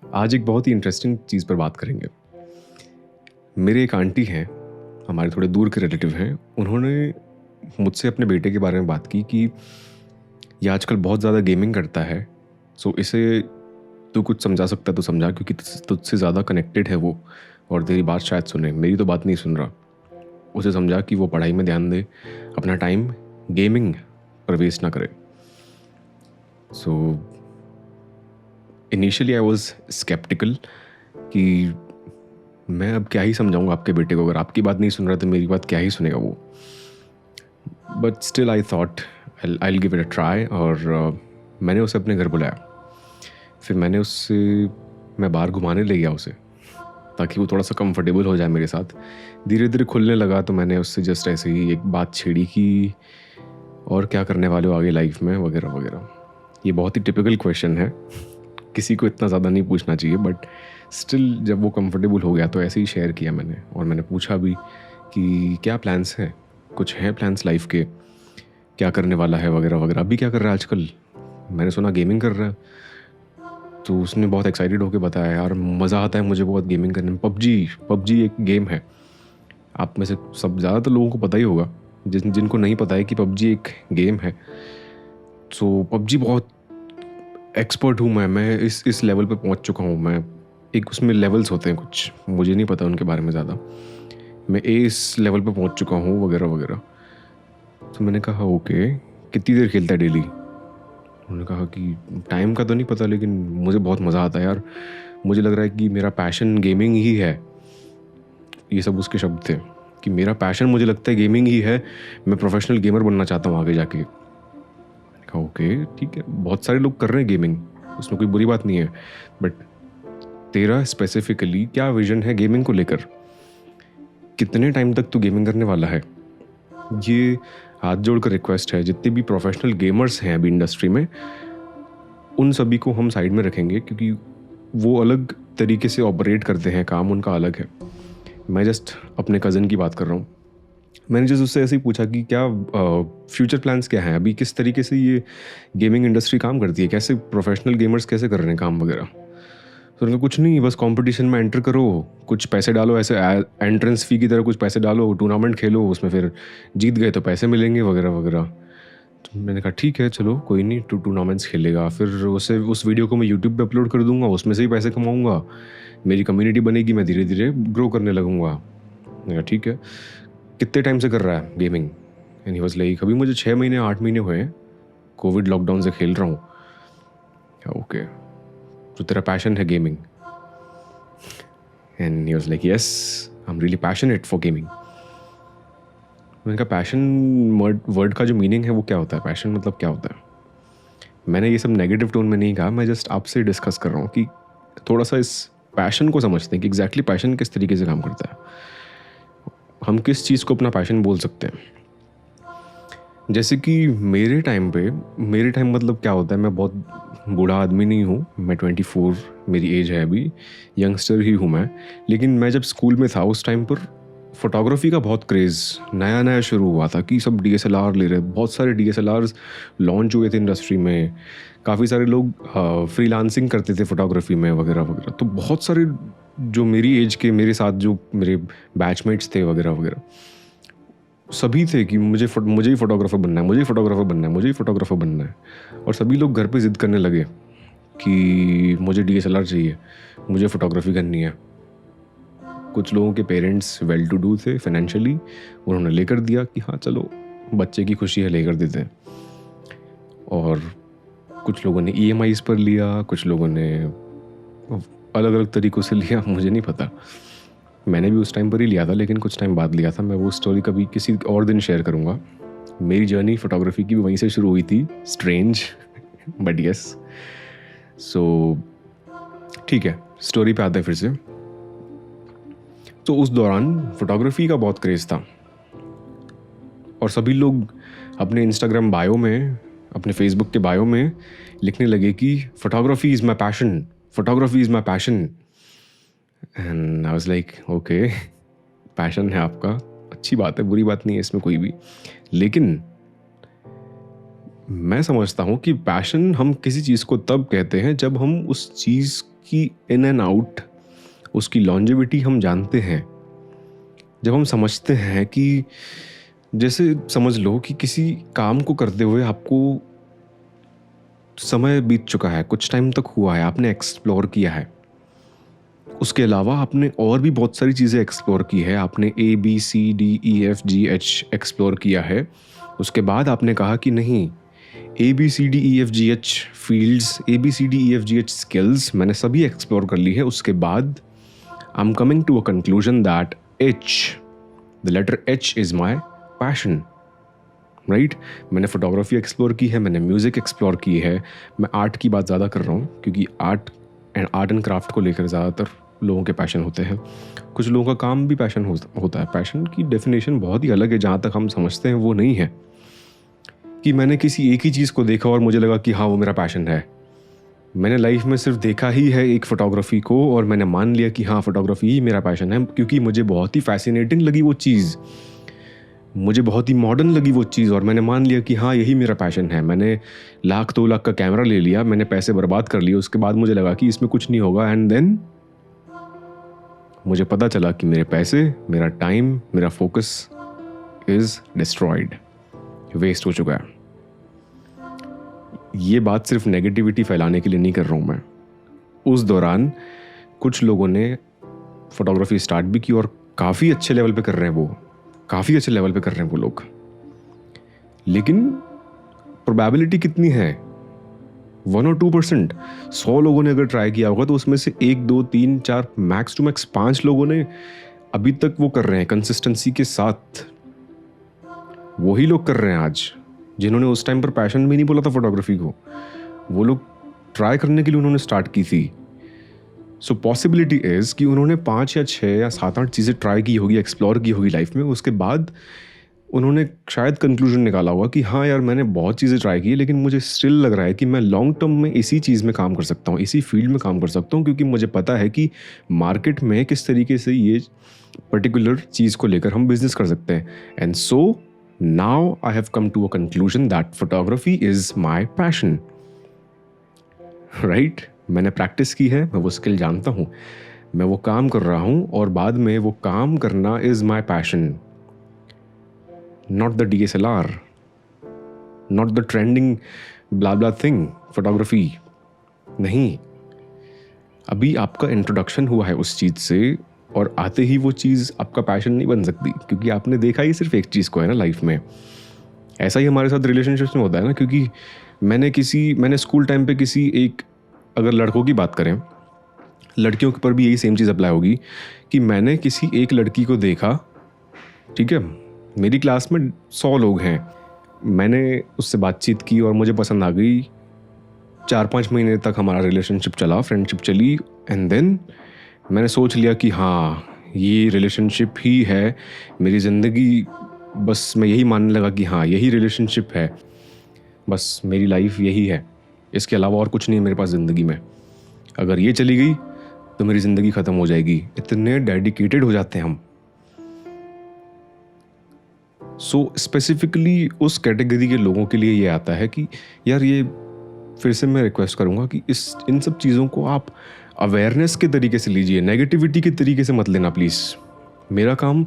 आज एक बहुत ही इंटरेस्टिंग चीज़ पर बात करेंगे। मेरे एक आंटी हैं, हमारे थोड़े दूर के रिलेटिव हैं। उन्होंने मुझसे अपने बेटे के बारे में बात की कि ये आजकल बहुत ज़्यादा गेमिंग करता है, सो इसे तू कुछ समझा सकता है तो समझा, क्योंकि तुझसे ज़्यादा कनेक्टेड है वो और तेरी बात शायद सुने, मेरी तो बात नहीं सुन रहा। उसे समझा कि वो पढ़ाई में ध्यान दे, अपना टाइम गेमिंग पर वेस्ट ना करे। So initially I was sceptical कि मैं अब क्या ही समझाऊंगा आपके बेटे को, अगर आपकी बात नहीं सुन रहा तो मेरी बात क्या ही सुनेगा वो। But still I thought I give it a try, और मैंने उसे अपने घर बुलाया। फिर मैं बाहर घुमाने ले गया उसे, ताकि वो थोड़ा सा कंफर्टेबल हो जाए मेरे साथ। धीरे धीरे खुलने लगा, तो मैंने उससे जस्ट ऐसे ही एक बात छेड़ी कि और क्या करने वाले हो आगे लाइफ में, वगैरह वगैरह। ये बहुत ही टिपिकल क्वेश्चन है, किसी को इतना ज़्यादा नहीं पूछना चाहिए, बट स्टिल जब वो कंफर्टेबल हो गया तो ऐसे ही शेयर किया मैंने। और मैंने पूछा भी कि क्या प्लान्स हैं, कुछ हैं प्लान्स लाइफ के, क्या करने वाला है, वगैरह वगैरह। अभी क्या कर रहा है आजकल? मैंने सुना गेमिंग कर रहा है। तो उसने बहुत एक्साइटेड होकर बताया, यार मज़ा आता है मुझे बहुत गेमिंग करने में। पबजी एक गेम है, आप में से सब ज़्यादातर लोगों को पता ही होगा। जिनको नहीं पता है कि पबजी एक गेम है, सो पबजी बहुत एक्सपर्ट हूँ मैं इस लेवल पे पहुँच चुका हूँ मैं। एक उसमें लेवल्स होते हैं कुछ, मुझे नहीं पता उनके बारे में ज़्यादा। मैं इस लेवल पे पहुँच चुका हूँ, वगैरह वगैरह। तो मैंने कहा ओके, कितनी देर खेलता है डेली? उन्होंने कहा कि टाइम का तो नहीं पता, लेकिन मुझे बहुत मज़ा आता है यार। मुझे लग रहा है कि मेरा पैशन गेमिंग ही है। ये सब उसके शब्द थे कि मेरा पैशन, मुझे लगता है, गेमिंग ही है। मैं प्रोफेशनल गेमर बनना चाहता हूँ आगे जाके। मैंने कहा ओके ठीक है, बहुत सारे लोग कर रहे हैं गेमिंग, उसमें कोई बुरी बात नहीं है, बट तेरा स्पेसिफिकली क्या विजन है गेमिंग को लेकर? कितने टाइम तक तू गेमिंग करने वाला है? ये हाथ जोड़कर रिक्वेस्ट है, जितने भी प्रोफेशनल गेमर्स हैं अभी इंडस्ट्री में, उन सभी को हम साइड में रखेंगे, क्योंकि वो अलग तरीके से ऑपरेट करते हैं, काम उनका अलग है। मैं जस्ट अपने कज़न की बात कर रहा हूँ। मैंने जस्ट उससे ऐसे ही पूछा कि क्या फ्यूचर प्लान्स क्या हैं, अभी किस तरीके से ये गेमिंग इंडस्ट्री काम करती है, कैसे प्रोफेशनल गेमर्स कैसे कर रहे हैं काम वगैरह। तो उन्होंने कुछ नहीं, बस कंपटीशन में एंटर करो, कुछ पैसे डालो, ऐसे एंट्रेंस फ़ी की तरह कुछ पैसे डालो, टूर्नामेंट खेलो, उसमें फिर जीत गए तो पैसे मिलेंगे, वगैरह वगैरह। तो मैंने कहा ठीक है चलो कोई नहीं, टूर्नामेंट्स खेलेगा, फिर उस वीडियो को मैं यूट्यूब पे अपलोड कर दूंगा, उसमें से ही पैसे कमाऊंगा, मेरी कम्युनिटी बनेगी, मैं धीरे धीरे ग्रो करने लगूंगा। मैंने कहा ठीक है, कितने टाइम से कर रहा है gaming? And he was like, अभी मुझे 6 महीने 8 महीने हुए हैं, कोविड लॉकडाउन से खेल रहा हूँ। ओके, तो तेरा पैशन है gaming? And he was like yes, I am really passionate for gaming. मैंने कहा पैशन वर्ड का जो मीनिंग है वो क्या होता है, पैशन मतलब क्या होता है? मैंने ये सब नेगेटिव टोन में नहीं कहा, मैं जस्ट आपसे डिस्कस कर रहा हूँ कि थोड़ा सा इस पैशन को समझते हैं कि एग्जैक्टली पैशन किस तरीके से काम करता है, हम किस चीज़ को अपना पैशन बोल सकते हैं। जैसे कि मेरे टाइम मतलब क्या होता है, मैं बहुत बूढ़ा आदमी नहीं हूँ, मैं 24 मेरी एज है अभी, यंगस्टर ही हूँ मैं। लेकिन मैं जब स्कूल में था उस टाइम पर फोटोग्राफी का बहुत क्रेज़ नया नया शुरू हुआ था कि सब DSLR ले रहे, बहुत सारे DSLRs लॉन्च हुए थे इंडस्ट्री में, काफ़ी सारे लोग फ्रीलांसिंग करते थे फोटोग्राफी में, वगैरह वगैरह। तो बहुत सारे जो मेरी एज के, मेरे साथ जो मेरे बैचमेट्स थे, वगैरह वगैरह, सभी थे कि मुझे ही फोटोग्राफर बनना है, मुझे ही फोटोग्राफर बनना है, मुझे ही फोटोग्राफर बनना है। और सभी लोग घर पे ज़िद करने लगे कि मुझे DSLR चाहिए, मुझे फ़ोटोग्राफी करनी है। कुछ लोगों के पेरेंट्स वेल टू डू थे फाइनेंशियली, उन्होंने लेकर दिया कि हाँ चलो बच्चे की खुशी है, लेकर देते हैं। और कुछ लोगों ने EMIs पर लिया, कुछ लोगों ने अलग अलग तरीक़ों से लिया, मुझे नहीं पता। मैंने भी उस टाइम पर ही लिया था, लेकिन कुछ टाइम बाद लिया था। मैं वो स्टोरी कभी किसी और दिन शेयर करूँगा। मेरी जर्नी फोटोग्राफी की भी वहीं से शुरू हुई थी, स्ट्रेंज बट यस। सो ठीक है, स्टोरी पे आते हैं फिर से। तो उस दौरान फोटोग्राफी का बहुत क्रेज़ था, और सभी लोग अपने इंस्टाग्राम बायो में, अपने फेसबुक के बायो में लिखने लगे कि photography is my passion, photography is my passion. And I was like okay, passion है आपका, अच्छी बात है, बुरी बात नहीं है इसमें कोई भी। लेकिन मैं समझता हूँ कि पैशन हम किसी चीज़ को तब कहते हैं जब हम उस चीज़ उसकी इन एंड आउट, उसकी लॉन्जेविटी हम जानते हैं जब हम समझते हैं कि जैसे समझ लो कि किसी काम को करते हुए आपको समय बीत चुका है, कुछ टाइम तक हुआ है, आपने एक्सप्लोर किया है, उसके अलावा आपने और भी बहुत सारी चीज़ें एक्सप्लोर की है, आपने ABCDEFGH एक्सप्लोर किया है, उसके बाद आपने कहा कि नहीं, ABCDEFGH फील्ड्स, ABCDEFGH स्किल्स मैंने सभी एक्सप्लोर कर ली है, उसके बाद I am coming to a conclusion that the letter H is my passion, right. मैंने फोटोग्राफी एक्सप्लोर की है, मैंने म्यूज़िक एक्सप्लोर की है, मैं आर्ट की बात ज़्यादा कर रहा हूँ क्योंकि आर्ट एंड क्राफ्ट को लेकर ज़्यादातर लोगों के पैशन होते हैं। कुछ लोगों का काम भी पैशन होता है। पैशन की डेफिनेशन बहुत ही अलग है, जहाँ तक हम समझते हैं वो नहीं है कि मैंने किसी एक ही चीज़ को देखा और मुझे लगा कि हाँ वो मेरा पैशन है। मैंने लाइफ में सिर्फ देखा ही है एक फ़ोटोग्राफी को और मैंने मान लिया कि हाँ फोटोग्राफी ही मेरा पैशन है, क्योंकि मुझे बहुत ही फैसिनेटिंग लगी वो चीज़, मुझे बहुत ही मॉडर्न लगी वो चीज़ और मैंने मान लिया कि हाँ यही मेरा पैशन है। मैंने 1,00,000-2,00,000 का कैमरा ले लिया, मैंने पैसे बर्बाद कर लिए, उसके बाद मुझे लगा कि इसमें कुछ नहीं होगा, एंड देन मुझे पता चला कि मेरे पैसे, मेरा टाइम, मेरा फोकस इज़ डिस्ट्रॉयड, वेस्ट हो चुका है। ये बात सिर्फ नेगेटिविटी फैलाने के लिए नहीं कर रहा हूँ मैं। उस दौरान कुछ लोगों ने फोटोग्राफी स्टार्ट भी की और काफ़ी अच्छे लेवल पे कर रहे हैं, वो काफ़ी अच्छे लेवल पे कर रहे हैं वो लोग, लेकिन प्रोबेबिलिटी कितनी है? 1 और 2%। 100 लोगों ने अगर ट्राई किया होगा तो उसमें से 1, 2, 3, 4, मैक्स टू मैक्स 5 लोगों ने अभी तक वो कर रहे हैं कंसिस्टेंसी के साथ। वही लोग कर रहे हैं आज जिन्होंने उस टाइम पर पैशन भी नहीं बोला था फोटोग्राफी को, वो लोग ट्राई करने के लिए उन्होंने स्टार्ट की थी। सो पॉसिबिलिटी इज़ कि उन्होंने 5 या 6 या 7-8 चीज़ें ट्राई की होगी, एक्सप्लोर की होगी लाइफ में, उसके बाद उन्होंने शायद कंक्लूजन निकाला होगा कि हाँ यार मैंने बहुत चीज़ें ट्राई की, लेकिन मुझे स्टिल लग रहा है कि मैं लॉन्ग टर्म में इसी चीज़ में काम कर सकता हूँ, इसी फील्ड में काम कर सकता हूँ, क्योंकि मुझे पता है कि मार्केट में किस तरीके से ये पर्टिकुलर चीज़ को लेकर हम बिजनेस कर सकते हैं। And so now I have come to a conclusion that photography is my passion, right. मैंने प्रैक्टिस की है, मैं वो स्किल जानता हूँ, मैं वो काम कर रहा हूँ और बाद में वो काम करना is my passion. Not the DSLR, not the trending blah blah thing, photography। नहीं, अभी आपका इंट्रोडक्शन हुआ है उस चीज़ से और आते ही वो चीज़ आपका पैशन नहीं बन सकती, क्योंकि आपने देखा ही सिर्फ एक चीज़ को है ना लाइफ में। ऐसा ही हमारे साथ रिलेशनशिप्स में होता है ना, क्योंकि मैंने स्कूल टाइम पे किसी एक, अगर लड़कों की बात करें, लड़कियों के ऊपर भी यही सेम चीज़ अप्लाई होगी कि मैंने किसी एक लड़की को देखा, ठीक है, मेरी क्लास में 100 लोग हैं, मैंने उससे बातचीत की और मुझे पसंद आ गई, 4-5 महीने तक हमारा रिलेशनशिप चला, फ्रेंडशिप चली, एंड देन मैंने सोच लिया कि हाँ ये रिलेशनशिप ही है मेरी ज़िंदगी, बस मैं यही मानने लगा कि हाँ यही रिलेशनशिप है, बस मेरी लाइफ यही है, इसके अलावा और कुछ नहीं है मेरे पास ज़िंदगी में। अगर ये चली गई तो मेरी ज़िंदगी ख़त्म हो जाएगी। इतने डेडिकेटेड हो जाते हैं हम। सो स्पेसिफिकली उस कैटेगरी के लोगों के लिए ये आता है कि यार, ये फिर से मैं रिक्वेस्ट करूँगा कि इन सब चीज़ों को आप अवेयरनेस के तरीके से लीजिए, नेगेटिविटी के तरीके से मत लेना प्लीज़। मेरा काम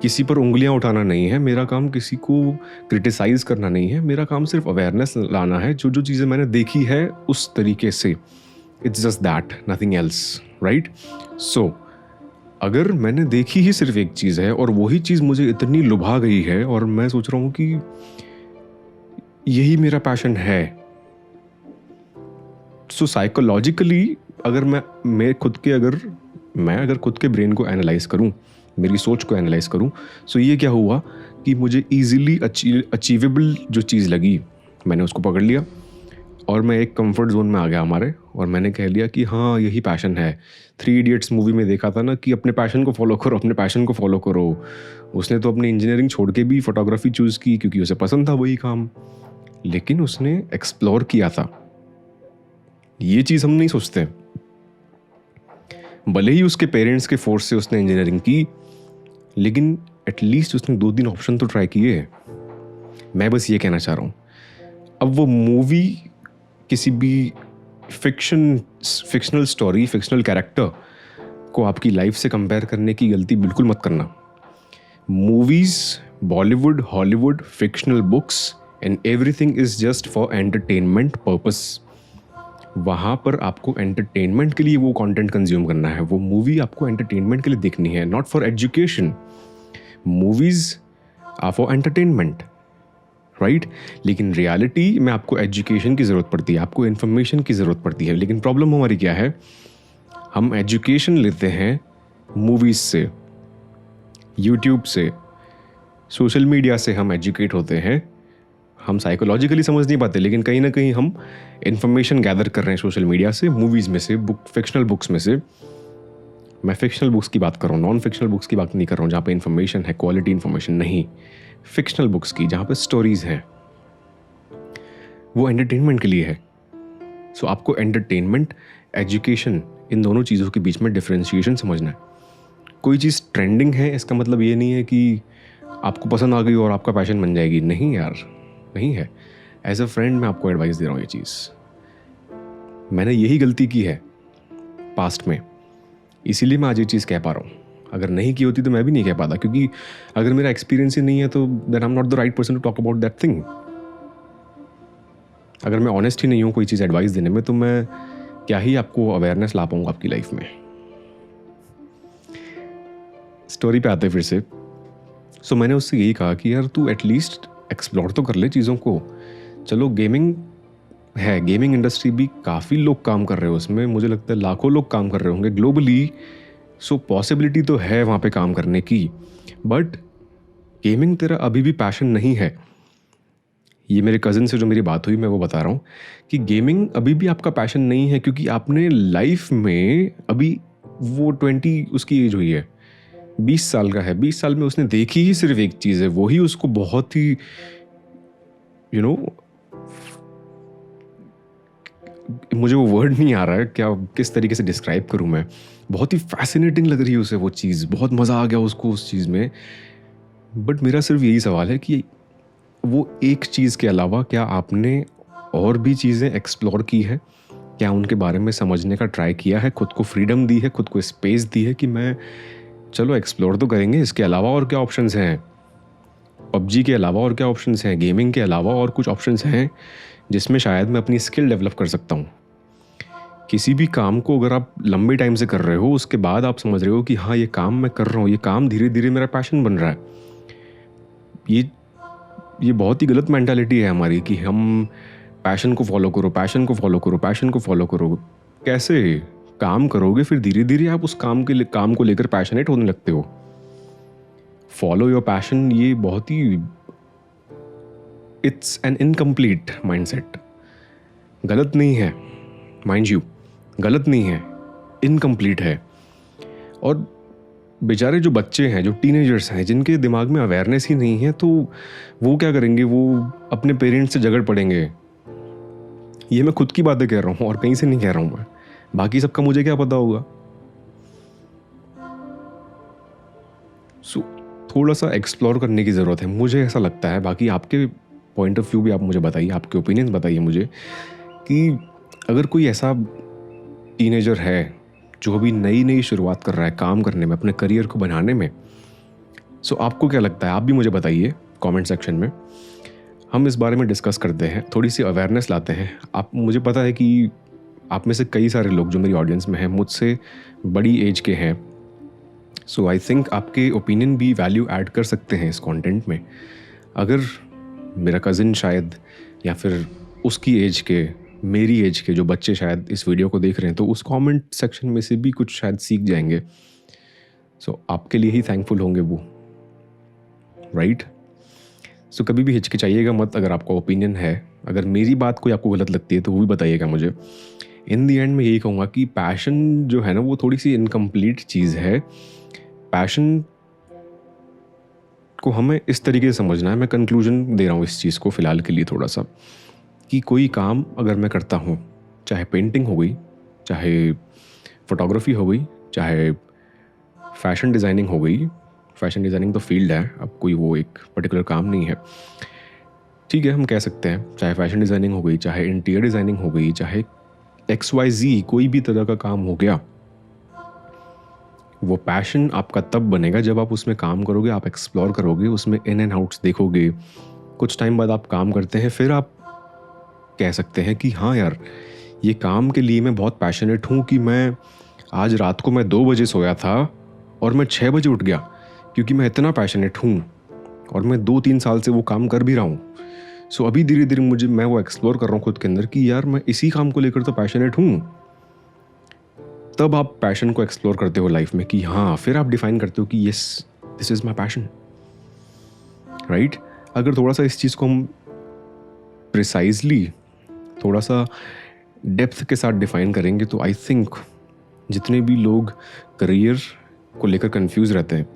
किसी पर उंगलियां उठाना नहीं है, मेरा काम किसी को क्रिटिसाइज़ करना नहीं है, मेरा काम सिर्फ अवेयरनेस लाना है। जो जो चीज़ें मैंने देखी है उस तरीके से, it's just that, nothing else, right. So अगर मैंने देखी ही सिर्फ एक चीज़ है और वही चीज़ मुझे इतनी लुभा गई है और मैं सोच रहा हूँ कि यही मेरा पैशन है, सो साइकोलॉजिकली अगर मैं अगर खुद के ब्रेन को एनालाइज करूँ, मेरी सोच को एनालाइज करूँ, सो ये क्या हुआ कि मुझे ईजिली अचीवेबल जो चीज़ लगी मैंने उसको पकड़ लिया और मैं एक कंफर्ट जोन में आ गया हमारे, और मैंने कह लिया कि हाँ यही पैशन है। 3 इडियट्स मूवी में देखा था ना कि अपने पैशन को फॉलो करो, अपने पैशन को फॉलो करो। उसने तो अपनी इंजीनियरिंग छोड़ के भी फोटोग्राफी चूज़ की क्योंकि उसे पसंद था वही काम, लेकिन उसने एक्सप्लोर किया था। ये चीज़ हम नहीं सोचते। भले ही उसके पेरेंट्स के फोर्स से उसने इंजीनियरिंग की, लेकिन एटलीस्ट उसने 2-3 ऑप्शन तो ट्राई किए। मैं बस ये कहना चाह रहा हूँ। अब वो मूवी किसी भी फिक्शनल स्टोरी, फिक्शनल कैरेक्टर को आपकी लाइफ से कंपेयर करने की गलती बिल्कुल मत करना. Movies, Bollywood, Hollywood, fictional books and everything is just for entertainment purpose. वहाँ पर आपको एंटरटेनमेंट के लिए वो कंटेंट कंज्यूम करना है. वो मूवी आपको एंटरटेनमेंट के लिए देखनी है, not for education. Movies are for entertainment, right? लेकिन रियलिटी में आपको एजुकेशन की ज़रूरत पड़ती है, आपको इन्फॉर्मेशन की ज़रूरत पड़ती है. लेकिन प्रॉब्लम हमारी क्या है, हम एजुकेशन लेते हैं मूवीज़ से, यूट्यूब से, सोशल मीडिया से हम एजुकेट होते हैं. हम साइकोलॉजिकली समझ नहीं पाते, लेकिन कहीं ना कहीं हम इन्फॉर्मेशन गैदर कर रहे हैं सोशल मीडिया से, मूवीज़ में से, फिक्शनल बुक्स में से. मैं फिक्शनल बुक्स की बात कर रहा हूँ, नॉन फिक्शनल बुक्स की बात नहीं कर रहा हूँ जहाँ पे इन्फॉर्मेशन है, क्वालिटी इन्फॉर्मेशन नहीं. फिक्शनल बुक्स की, जहाँ पे स्टोरीज़ हैं, वो एंटरटेनमेंट के लिए है. सो आपको एंटरटेनमेंट, एजुकेशन, इन दोनों चीज़ों के बीच में डिफ्रेंशिएशन समझना है. कोई चीज़ ट्रेंडिंग है इसका मतलब ये नहीं है कि आपको पसंद आ गई और आपका पैशन बन जाएगी. नहीं यार, नहीं है. एज अ फ्रेंड मैं आपको एडवाइस दे रहा हूँ. ये चीज़ मैंने यही गलती की है पास्ट में, इसीलिए मैं आज ये चीज़ कह पा रहा हूँ. अगर नहीं की होती तो मैं भी नहीं कह पाता, क्योंकि अगर मेरा एक्सपीरियंस ही नहीं है तो then I am not the right person to talk about that thing. अगर मैं ऑनेस्ट ही नहीं हूँ कोई चीज़ एडवाइस देने में, तो मैं क्या ही आपको अवेयरनेस ला पाऊँगा आपकी लाइफ में. स्टोरी पे आते फिर से. सो मैंने उससे यही कहा कि यार तू एटलीस्ट एक्सप्लोर तो कर ले चीज़ों को. चलो गेमिंग है, गेमिंग इंडस्ट्री भी काफ़ी लोग काम कर रहे हो उसमें, मुझे लगता है लाखों लोग काम कर रहे होंगे ग्लोबली. सो पॉसिबिलिटी तो है वहाँ पे काम करने की. बट गेमिंग तेरा अभी भी पैशन नहीं है. ये मेरे कज़न से जो मेरी बात हुई, मैं वो बता रहा हूँ कि गेमिंग अभी भी आपका पैशन नहीं है, क्योंकि आपने लाइफ में अभी, वो 20 उसकी एज हुई है, 20 साल का है, 20 साल में उसने देखी ही सिर्फ एक चीज़ है, वही उसको बहुत ही मुझे वो वर्ड नहीं आ रहा है क्या, किस तरीके से डिस्क्राइब करूँ मैं. बहुत ही फैसिनेटिंग लग रही है उसे वो चीज़, बहुत मज़ा आ गया उसको उस चीज़ में. बट मेरा सिर्फ यही सवाल है कि वो एक चीज़ के अलावा क्या आपने और भी चीज़ें एक्सप्लोर की है? क्या उनके बारे में समझने का ट्राई किया है? खुद को फ्रीडम दी है, खुद को स्पेस दी है कि मैं चलो एक्सप्लोर तो करेंगे, इसके अलावा और क्या ऑप्शंस हैं? पबजी के अलावा और क्या ऑप्शंस हैं? गेमिंग के अलावा और कुछ ऑप्शंस हैं जिसमें शायद मैं अपनी स्किल डेवलप कर सकता हूँ. किसी भी काम को अगर आप लंबे टाइम से कर रहे हो, उसके बाद आप समझ रहे हो कि हाँ ये काम मैं कर रहा हूँ, ये काम धीरे धीरे मेरा पैशन बन रहा है. ये बहुत ही गलत मेंटालिटी है हमारी कि हम पैशन को फॉलो करो, पैशन को फॉलो करो, पैशन को फॉलो करो. कैसे काम करोगे, फिर धीरे धीरे आप उस काम को लेकर पैशनेट होने लगते हो. फॉलो योर पैशन, ये बहुत ही, इट्स एन इनकम्प्लीट माइंडसेट. गलत नहीं है, माइंड यू, गलत नहीं है, इनकम्प्लीट है. और बेचारे जो बच्चे हैं, जो टीनेजर्स हैं, जिनके दिमाग में अवेयरनेस ही नहीं है, तो वो क्या करेंगे, वो अपने पेरेंट्स से झगड़ पड़ेंगे. ये मैं खुद की बातें कह रहा हूँ और कहीं से नहीं कह रहा हूँ मैं. बाकी सबका मुझे क्या पता होगा. सो थोड़ा सा एक्सप्लोर करने की ज़रूरत है, मुझे ऐसा लगता है. बाकी आपके पॉइंट ऑफ व्यू भी आप मुझे बताइए, आपके ओपिनियंस बताइए मुझे कि अगर कोई ऐसा टीनेजर है जो अभी नई नई शुरुआत कर रहा है काम करने में, अपने करियर को बनाने में, सो आपको क्या लगता है, आप भी मुझे बताइए कमेंट सेक्शन में. हम इस बारे में डिस्कस करते हैं, थोड़ी सी अवेयरनेस लाते हैं. मुझे पता है कि आप में से कई सारे लोग जो मेरी ऑडियंस में हैं मुझसे बड़ी एज के हैं. सो आई थिंक आपके ओपिनियन भी वैल्यू ऐड कर सकते हैं इस कंटेंट में. अगर मेरा कज़न शायद, या फिर उसकी एज के, मेरी एज के जो बच्चे शायद इस वीडियो को देख रहे हैं, तो उस कमेंट सेक्शन में से भी कुछ शायद सीख जाएंगे. सो आपके लिए ही थैंकफुल होंगे वो, राइट? सो कभी भी हिचकिचाइएगा मत. अगर आपका ओपिनियन है, अगर मेरी बात कोई आपको गलत लगती है तो वो भी बताइएगा मुझे. इन दी एंड मैं यही कहूँगा कि पैशन जो है ना, वो थोड़ी सी इनकम्प्लीट चीज़ है. पैशन को हमें इस तरीके से समझना है. मैं कंक्लूजन दे रहा हूँ इस चीज़ को फ़िलहाल के लिए थोड़ा सा, कि कोई काम अगर मैं करता हूँ, चाहे पेंटिंग हो गई, चाहे फोटोग्राफी हो गई, चाहे फैशन डिज़ाइनिंग हो गई. फैशन डिज़ाइनिंग तो फील्ड है, अब कोई वो एक पर्टिकुलर काम नहीं है, ठीक है, हम कह सकते हैं. चाहे फैशन डिज़ाइनिंग हो गई, चाहे इंटीरियर डिज़ाइनिंग हो गई, चाहे XYZ कोई भी तरह का काम हो गया, वो पैशन आपका तब बनेगा जब आप उसमें काम करोगे, आप एक्सप्लोर करोगे, उसमें इन एंड आउट्स देखोगे। कुछ टाइम बाद आप काम करते हैं, फिर आप कह सकते हैं कि हाँ यार, ये काम के लिए मैं बहुत पैशनेट हूँ कि मैं आज रात को मैं 2 बजे सोया था और मैं 6 बजे उठ गया, क्योंकि मैं इतना पैशनेट हूँ और मैं 2-3 साल से वो काम कर भी रहा हूँ। सो अभी धीरे धीरे मैं वो एक्सप्लोर कर रहा हूँ खुद के अंदर कि यार मैं इसी काम को लेकर तो पैशनेट हूँ। तब आप पैशन को एक्सप्लोर करते हो लाइफ में कि हाँ, फिर आप डिफाइन करते हो कि yes, this is my passion, right. अगर थोड़ा सा इस चीज़ को हम प्रिसाइजली, थोड़ा सा डेप्थ के साथ डिफाइन करेंगे तो आई थिंक जितने भी लोग करियर को लेकर कंफ्यूज रहते हैं,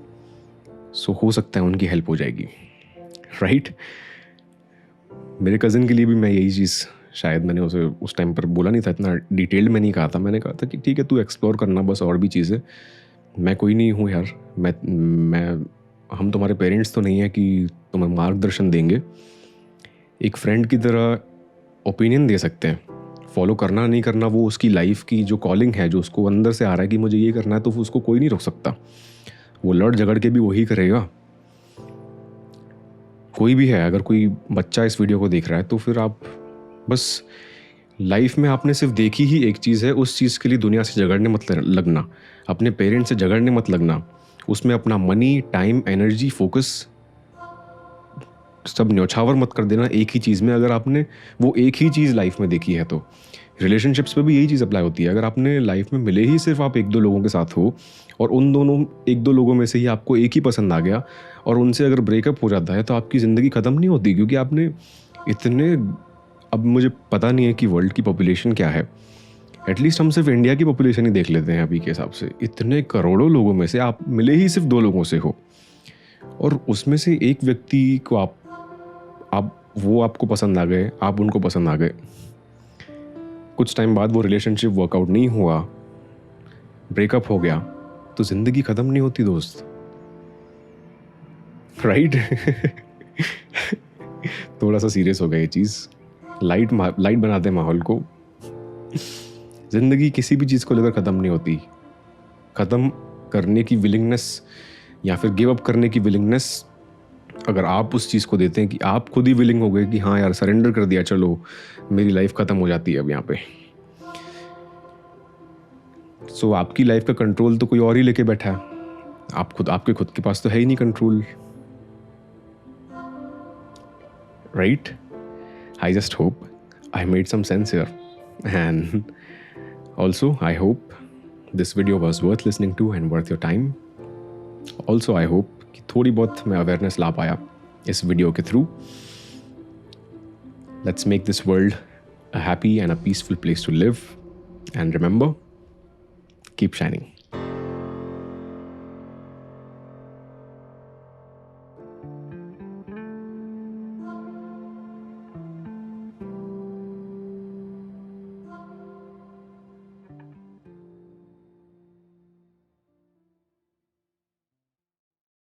सो हो सकता है उनकी हेल्प हो जाएगी, राइट। मेरे कज़न के लिए भी मैं यही चीज़, शायद मैंने उसे उस टाइम पर बोला नहीं था, इतना डिटेल्ड में नहीं कहा था। मैंने कहा था कि ठीक है, तू एक्सप्लोर करना बस, और भी चीज़ें, मैं कोई नहीं हूँ यार, मैं हम तुम्हारे पेरेंट्स तो नहीं है कि तुम्हें मार्गदर्शन देंगे। एक फ्रेंड की तरह ओपिनियन दे सकते हैं, फॉलो करना नहीं करना वो उसकी लाइफ की जो कॉलिंग है, जो उसको अंदर से आ रहा है कि मुझे ये करना है, तो उसको कोई नहीं रोक सकता। वो लड़ झगड़ के भी वही करेगा। कोई भी है, अगर कोई बच्चा इस वीडियो को देख रहा है तो फिर आप बस, लाइफ में आपने सिर्फ देखी ही एक चीज़ है, उस चीज़ के लिए दुनिया से झगड़ने मत लगना, अपने पेरेंट्स से झगड़ने मत लगना, उसमें अपना मनी, टाइम, एनर्जी, फोकस सब न्यौछावर मत कर देना एक ही चीज़ में। अगर आपने वो एक ही चीज़ लाइफ में देखी है तो रिलेशनशिप्स पे भी यही चीज़ अप्लाई होती है। अगर आपने लाइफ में मिले ही सिर्फ आप 1-2 लोगों के साथ हो और उन दोनों 1-2 लोगों में से ही आपको एक ही पसंद आ गया और उनसे अगर ब्रेकअप हो जाता है तो आपकी ज़िंदगी ख़त्म नहीं होती, क्योंकि आपने इतने, अब मुझे पता नहीं है कि वर्ल्ड की पॉपुलेशन क्या है, एटलीस्ट हम सिर्फ इंडिया की पॉपुलेशन ही देख लेते हैं अभी के हिसाब से। इतने करोड़ों लोगों में से आप मिले ही सिर्फ 2 लोगों से हो और उसमें से एक व्यक्ति को आप वो आपको पसंद आ गए, आप उनको पसंद आ गए। कुछ टाइम बाद वो रिलेशनशिप वर्कआउट नहीं हुआ, ब्रेकअप हो गया, तो ज़िंदगी ख़त्म नहीं होती दोस्त, राइट। थोड़ा सा सीरियस हो गया ये चीज़, लाइट बनाते हैं माहौल को। ज़िंदगी किसी भी चीज़ को लेकर ख़त्म नहीं होती। ख़त्म करने की विलिंगनेस या फिर गिव अप करने की विलिंगनेस अगर आप उस चीज़ को देते हैं कि आप खुद ही विलिंग हो गए कि हाँ यार, सरेंडर कर दिया, चलो मेरी लाइफ ख़त्म हो जाती है अब यहाँ पे, सो आपकी लाइफ का कंट्रोल तो कोई और ही लेके बैठा है। आपके खुद के पास तो है ही नहीं control, right. I just hope I made some sense here, and also I hope this video was worth listening to and worth your time. Also I hope कि थोड़ी बहुत मैं अवेयरनेस ला पाया इस वीडियो के through. Let's make this world a happy and a peaceful place to live, and remember, keep shining.